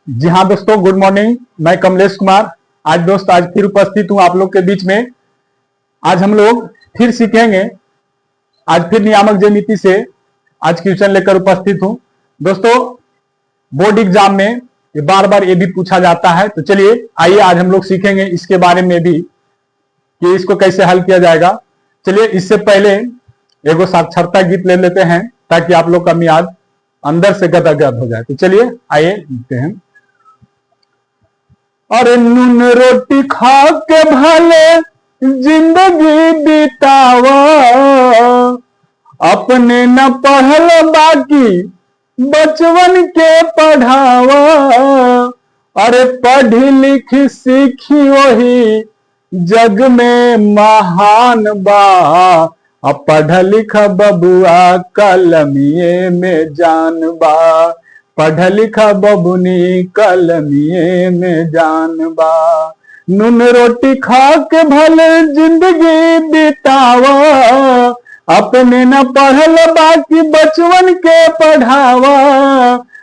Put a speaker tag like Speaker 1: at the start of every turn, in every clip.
Speaker 1: जी हाँ दोस्तों, good morning. मैं कमलेश कुमार आज फिर उपस्थित हूं आप लोग के बीच में। आज हम लोग फिर सीखेंगे, आज फिर नियामक ज्यामिति से आज क्वेश्चन लेकर उपस्थित हूं। दोस्तों, बोर्ड एग्जाम में ये बार बार ये भी पूछा जाता है, तो चलिए आइए आज हम लोग सीखेंगे इसके बारे में भी कि इसको कैसे हल किया जाएगा। चलिए इससे पहले एगो साक्षरता गीत ले लेते हैं ताकि आप लोग का मियाद अंदर से गदगद हो जाए। तो चलिए आइए लिखते हैं। अरे नून रोटी खा के भले जिंदगी बितावा, अपने न पढ़ल बाकी बचवन के पढ़ावा। अरे पढ़ी लिखी सीखी वही जग में महान बा, अब पढ़ लिख बबुआ कलमिए में जान बा। पढ़ लिख बबुनी कलमिए में जान बा। नून रोटी खा के भले जिंदगी बितावा, अपने न पढ़ल बाकी बचवन के पढ़ावा।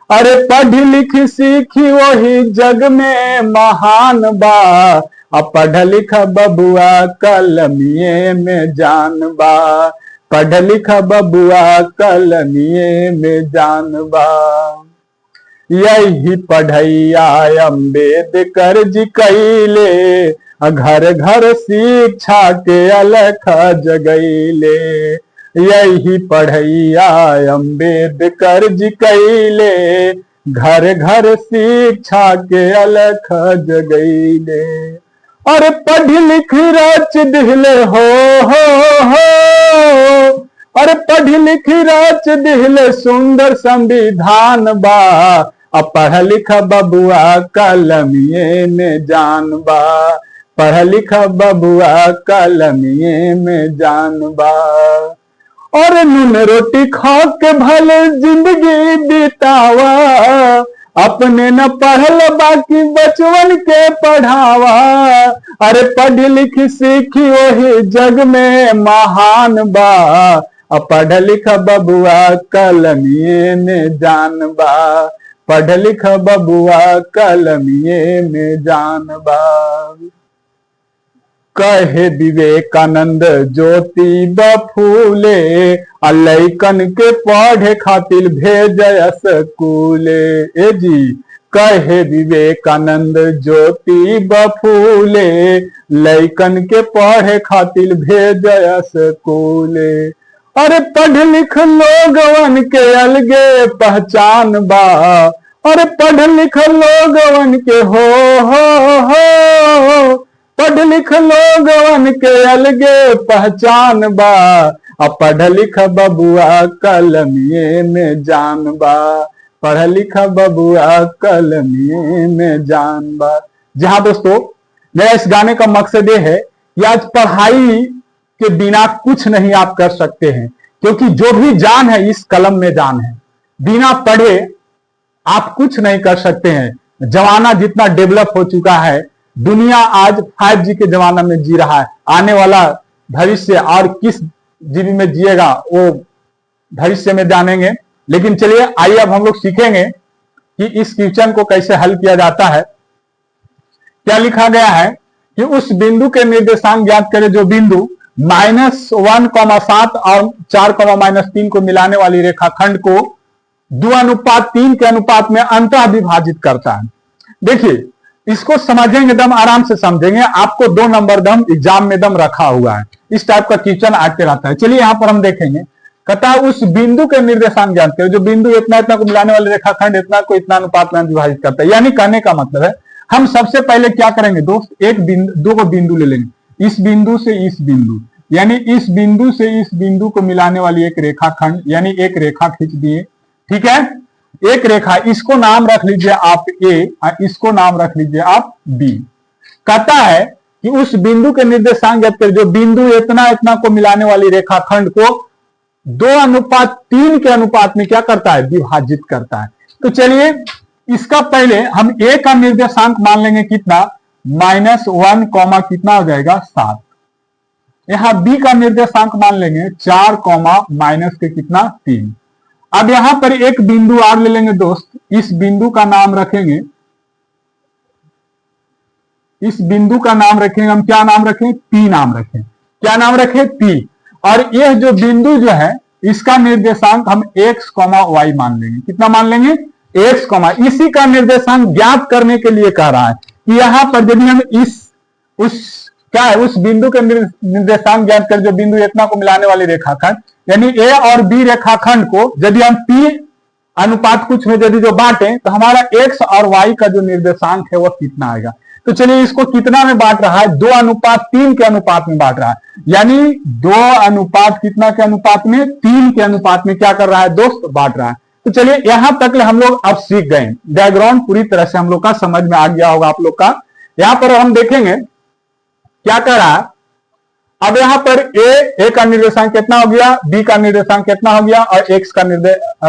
Speaker 1: अरे पढ़ लिख सीखी वही जग में महान बा, अब पढ़ लिख बबुआ कलमिए में जान बा। पढ़ लिख बबुआ कलमिए में जान बा। यही पढ़ैया अम्बेडकर जी कैले, घर घर शिक्षा के अलख जगैले। यही पढ़ैया अम्बेडकर जी कैले, घर घर शिक्षा के अलख जगैले। अरे पढ़ लिख रच दिहले हो। अरे पढ़ लिख रच दिहले सुंदर संविधान बा, अब पढ़ लिख बबुआ कलमिए में जान बा। पढ़ लिख बबुआ कलमिए में जान बा। और नून रोटी खा के भले जिंदगी बितावा, अपने न पढ़ल बाकी बचवन के पढ़ावा। अरे पढ़ लिख सीखी वही जग में महान बा, अब पढ़ लिख बबुआ कलमिए में जान बा। पढ़ लिख बबुआ कलमिए में जान बा। कहे विवेकानंद ज्योति बफूले, लैकन के पढ़े खातिर भेजय स्कूले। ए जी, कहे विवेकानंद ज्योति बफूले, लैकन के पढ़े खातिर भेजय स्कूले। अरे पढ़ लिख लोगवन के अलगे पहचान बा। अरे पढ़ लिख लोगवन के हो। पढ़ लिख लोगवन के अलगे पहचान बा, अब पढ़ लिख बबुआ कलमिए में जान बा। पढ़ लिख बबुआ कलमिए में जान बा। जहां दोस्तों, मेरा इस गाने का मकसद ये है कि आज पढ़ाई के बिना कुछ नहीं आप कर सकते हैं, क्योंकि जो भी जान है इस कलम में जान है। बिना पढ़े आप कुछ नहीं कर सकते हैं। जमाना जितना डेवलप हो चुका है, दुनिया आज 5G के जमाना में जी रहा है। आने वाला भविष्य और किस जीवी में जिएगा वो भविष्य में जानेंगे। लेकिन चलिए आइए अब हम लोग सीखेंगे कि इस क्वेश्चन को कैसे हल किया जाता है। क्या लिखा गया है कि उस बिंदु के निर्देशांक ज्ञात करें जो बिंदु -1,7 और 4,-3 को मिलाने वाली रेखाखंड को 2:3 के अनुपात में अंतः विभाजित करता है। देखिए, इसको समझेंगे दम आराम से समझेंगे। आपको 2 नंबर दम एग्जाम में दम रखा हुआ है। इस टाइप का क्वेश्चन आते रहता है। चलिए यहां पर हम देखेंगे, कहता है उस बिंदु के निर्देशांक ज्ञात करें जो बिंदु इतना इतना को मिलाने वाले रेखाखंड इतना को इतना अनुपात में विभाजित करता है। यानी कहने का मतलब है, हम सबसे पहले क्या करेंगे दोस्त, एक बिंदु, 2 बिंदु ले लेंगे। इस बिंदु से इस बिंदु, यानी इस बिंदु से इस बिंदु को मिलाने वाली एक रेखाखंड, यानी एक रेखा खींच दिए। ठीक है, एक रेखा, इसको नाम रख लीजिए आप ए और इसको नाम रख लीजिए आप बी। कहता है कि उस बिंदु के निर्देशांक ज्ञात करें जो बिंदु इतना इतना को मिलाने वाली रेखाखंड को 2:3 के अनुपात में क्या करता है, विभाजित करता है। तो चलिए इसका पहले हम ए का निर्देशांक मान लेंगे कितना, -1, कितना हो जाएगा 7। यहां बी का निर्देशांक मान लेंगे 4, माइनस के कितना 3। अब यहां पर एक बिंदु और ले लेंगे दोस्त, इस बिंदु का नाम रखेंगे इस बिंदु का नाम रखेंगे हम, क्या नाम रखें, पी नाम रखें। क्या नाम रखें, पी। और यह जो बिंदु जो है इसका निर्देशांक हम x, y मान लेंगे। कितना मान लेंगे, x, इसी का निर्देशांक ज्ञात करने के लिए कह रहा है कि यहां पर यदि हम क्या है उस बिंदु के निर्देशांक ज्ञात कर, जो बिंदु इतना को मिलाने वाली रेखाखंड यानी ए और बी रेखाखंड को यदि हम पी अनुपात कुछ में यदि जो बांटे तो हमारा x और y का जो निर्देशांक है वह कितना आएगा। तो चलिए इसको कितना में बांट रहा है, 2:3 के अनुपात में बांट रहा है, यानी 2 अनुपात कितना के अनुपात में, 3 के अनुपात में क्या कर रहा है दोस्त, बांट रहा है। तो चलिए यहां तक हम लोग अब सीख गए, डायग्राम पूरी तरह से हम लोग का समझ में आ गया होगा आप लोग का। यहां पर हम देखेंगे क्या कर रहा है, अब यहां पर ए का निर्देशांक कितना हो गया, बी का निर्देशांक कितना हो गया, और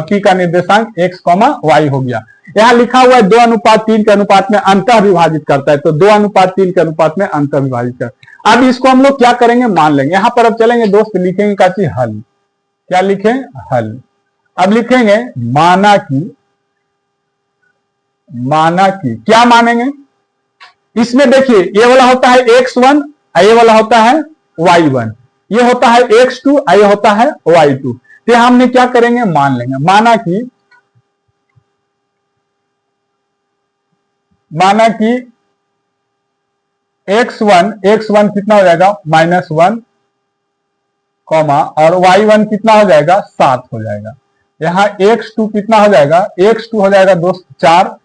Speaker 1: पी का निर्देशांक x, y हो गया। यहां लिखा हुआ है 2:3 के अनुपात में अंतः विभाजित करता है, तो 2:3 के अनुपात में अंतः विभाजित कर। अब इसको हम लोग क्या करेंगे, मान लेंगे। यहां पर अब चलेंगे दोस्त, लिखेंगे क्या चीज, हल। क्या लिखें, हल। अब लिखेंगे माना की क्या मानेंगे, इसमें देखिए ये वाला होता है x1, ये वाला होता है y1, ये होता है x2, ये होता है y2। तो हमने क्या करेंगे, मान लेंगे। माना कि x1 कितना हो जाएगा, -1, और y1 कितना हो जाएगा, 7 हो जाएगा। यहां x2 कितना हो जाएगा, x2 हो जाएगा दोस्त 4,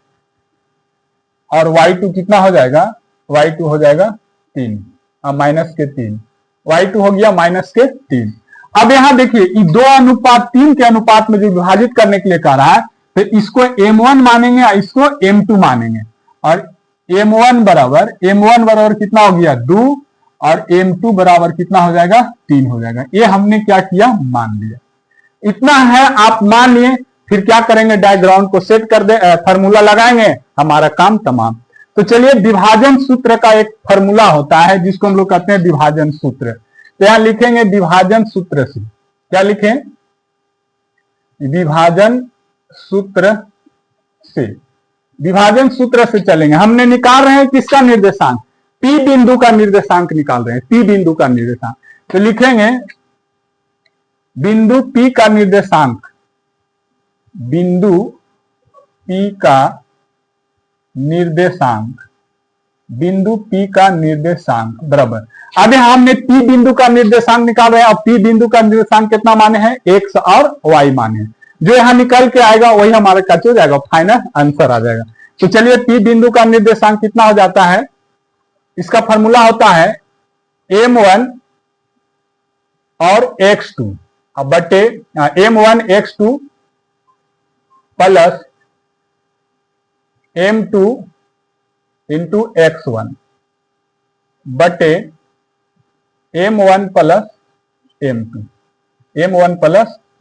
Speaker 1: और y2 कितना हो जाएगा, y2 हो जाएगा 3, -3, y2 हो गया -3। अब यहां देखिए 2:3 के अनुपात में जो विभाजित करने के लिए कह रहा है, तो इसको m1 मानेंगे और इसको m2 मानेंगे, और m1 बराबर कितना हो गया, 2, और m2 बराबर कितना हो जाएगा, 3 हो जाएगा। ये हमने क्या किया, मान लिया। इतना है, आप मान लिए, फिर क्या करेंगे, डायग्राम को सेट कर दे, फार्मूला लगाएंगे, हमारा काम तमाम। तो चलिए विभाजन सूत्र का एक फार्मूला होता है जिसको हम लोग कहते हैं विभाजन सूत्र। तो यहां लिखेंगे विभाजन सूत्र से, क्या लिखें, विभाजन सूत्र से चलेंगे। हमने निकाल रहे हैं किसका निर्देशांक, पी बिंदु का निर्देशांक निकाल रहे हैं, पी बिंदु का निर्देशांक। तो लिखेंगे बिंदु P का निर्देशांक, बिंदु P का निर्देशांक बराबर। अब यहां हमने P बिंदु का निर्देशांक निकाल रहे हैं, अब P बिंदु का निर्देशांक कितना माने हैं, x और y माने हैं। जो यहां निकल के आएगा वही हमारा क्या हो जाएगा, फाइनल आंसर आ जाएगा। तो चलिए P बिंदु का निर्देशांक कितना हो जाता है, इसका फॉर्मूला होता है m1 और x2 बटे m1 x2 plus m2 into x1 बटे m1 प्लस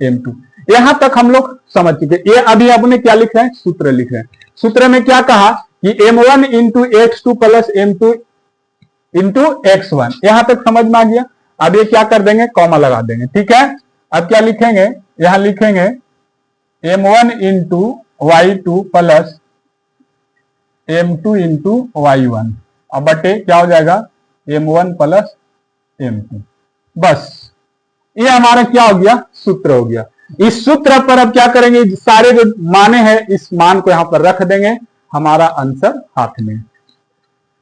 Speaker 1: m2। यहां तक हम लोग समझ चुके। ये अभी अपने क्या लिख रहे हैं, सूत्र लिख रहे हैं। सूत्र में क्या कहा कि m1 into x2 plus m2 into x1, यहां तक समझ में आ गया। अब ये क्या कर देंगे, कॉमा लगा देंगे, ठीक है। अब क्या लिखेंगे, यहां लिखेंगे m1 into y2 plus m2 into y1 अब बटे क्या हो जाएगा, m1 प्लस m2। बस ये हमारा क्या हो गया, सूत्र हो गया। इस सूत्र पर अब क्या करेंगे, सारे जो माने हैं इस मान को यहां पर रख देंगे, हमारा आंसर हाथ में।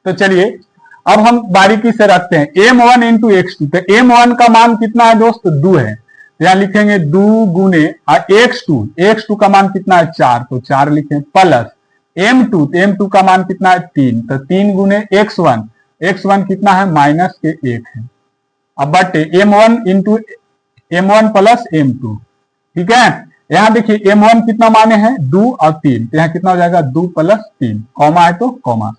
Speaker 1: तो चलिए अब हम बारीकी से रखते हैं m1 इंटू x2। तो m1 का मान कितना है दोस्त, 2 है। यहां लिखेंगे 2 गुने x2 का मान कितना है, 4, तो 4 लिखें, प्लस m2, तो m2 का मान कितना है, 3, तो 3 गुने x1 कितना है, -1 है। अब बटे m1 प्लस m2, ठीक है। यहां देखिए m1 कितना माने हैं, 2 और 3, तो यहां कितना हो जाएगा, 2 प्लस 3, कॉमा है तो कॉमा।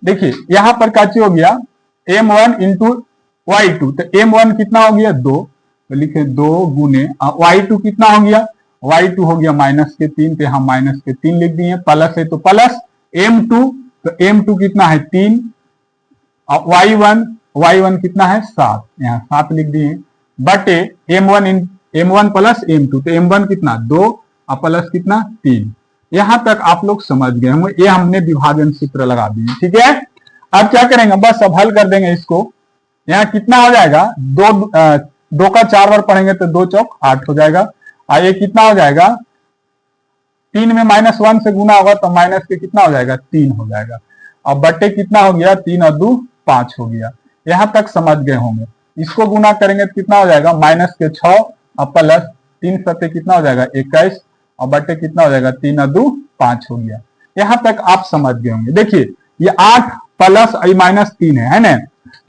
Speaker 1: देखिए यहां पर काची हो गया m1 इंटू y2, तो m1 कितना हो गया, 2, तो लिखे 2 गुने y2 कितना हो गया, y2 हो गया -3, तो यहां -3 लिख दिए, प्लस है तो प्लस m2, तो m2 कितना है 3, और y1 कितना है 7, यहां 7 लिख दिए, बटे m1 प्लस m2, तो m1 कितना 2 और प्लस कितना 3। यहां तक आप लोग समझ गए होंगे, ये हमने विभाजन सूत्र लगा दिए, ठीक है। अब क्या करेंगे, बस अब हल कर देंगे इसको। यहाँ कितना हो जाएगा, 2 का 4 बार पढ़ेंगे तो 2 चौक 8 हो जाएगा। और ये कितना हो जाएगा, 3 में -1 से गुना होगा तो माइनस के कितना हो जाएगा, 3 हो जाएगा। अब बट्टे कितना हो गया, 3 और 2 5 हो गया। यहां तक समझ गए होंगे। इसको गुना करेंगे तो कितना हो जाएगा, -6 और प्लस 3 सत्ते कितना हो जाएगा 21 और बट्टे कितना हो जाएगा, 3 और 2 5 हो गया। यहां तक आप समझ गए होंगे। देखिए ये 8 प्लस -3 है ना,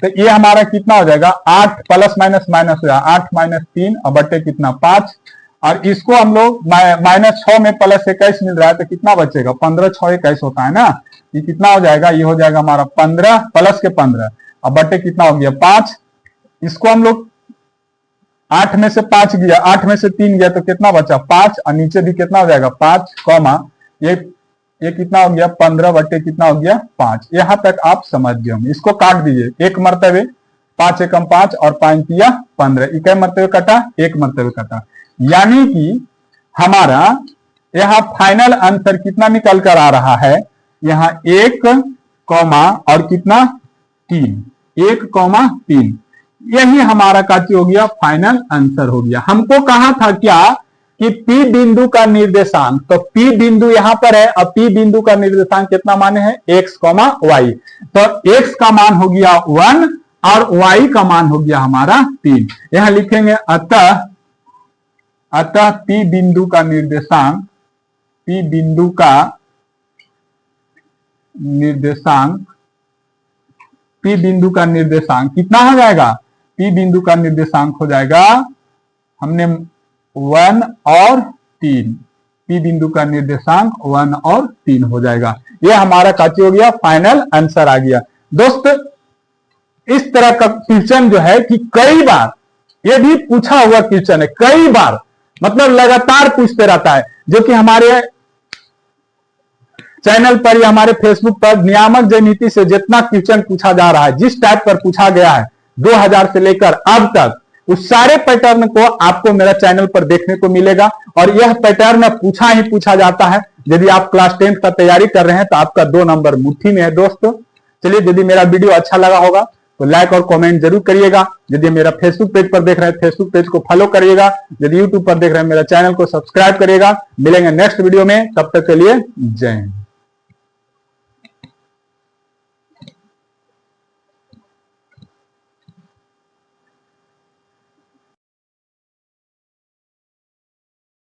Speaker 1: तो ये हमारा कितना हो जाएगा, 8 प्लस माइनस माइनस हो जाएगा 8 - 3 और बट्टे कितना 5। और इसको हम लोग -6 में प्लस 21 मिल रहा है तो कितना बचेगा, 15 6 21 होता है ना, ये कितना हो जाएगा, ये हो जाएगा हमारा 15 प्लस के 15 और बट्टे कितना हो गया 5। इसको हम लोग 8 में से 5 गया, 8 में से 3 गया तो कितना बचा 5 और नीचे भी कितना हो जाएगा 5 कॉमा ये कितना हो गया 15 बट्टे कितना हो गया 5। यहां तक आप समझ गए होंगे। इसको काट दीजिए, 1 मरतबे 5 एकम 5 और 5 किया 15, इकाई मरतबे कटा 1 मरतबे कटा, यानी कि हमारा यहाँ फाइनल आंसर कितना निकल कर आ रहा है, यहाँ 1 कॉमा और कितना 3, 1 कॉमा 3, यही हमारा काची हो गया फाइनल आंसर हो गया। हमको कहा था क्या कि P बिंदु का निर्देशांक, तो P बिंदु यहां पर है, अब P बिंदु का निर्देशांक कितना माने है x, y, तो x का मान हो गया 1 और y का मान हो गया हमारा 3। यहां लिखेंगे अतः P बिंदु का निर्देशांक, P बिंदु का निर्देशांक, P बिंदु का निर्देशांक कितना हो जाएगा, P बिंदु का निर्देशांक हो जाएगा, हमने 1 और 3, P बिंदु का निर्देशांक 1 और 3 हो जाएगा। ये हमारा काची हो गया फाइनल आंसर आ गया। दोस्त इस तरह का क्वेश्चन जो है कि कई बार ये भी पूछा हुआ क्वेश्चन है, कई बार मतलब लगातार पूछते रहता है, जो कि हमारे चैनल पर या हमारे फेसबुक पर नियामक ज्यामिति से जितना क्वेश्चन पूछा जा रहा है, जिस टाइप पर पूछा गया है 2000 से लेकर अब तक, उस सारे पैटर्न को आपको मेरा चैनल पर देखने को मिलेगा। और यह पैटर्न पूछा ही पूछा जाता है। यदि आप क्लास 10th का तैयारी कर रहे हैं तो आपका 2 नंबर मुट्ठी में है दोस्तों। चलिए, यदि मेरा वीडियो अच्छा लगा होगा तो लाइक और कमेंट जरूर करिएगा। यदि मेरा फेसबुक पेज पर देख रहे हैं, फेसबुक पेज को फॉलो करिएगा। यदि यूट्यूब पर देख रहे हैं, मेरा चैनल को सब्सक्राइब करिएगा। मिलेंगे नेक्स्ट वीडियो में, तब तक के लिए जय हिंद।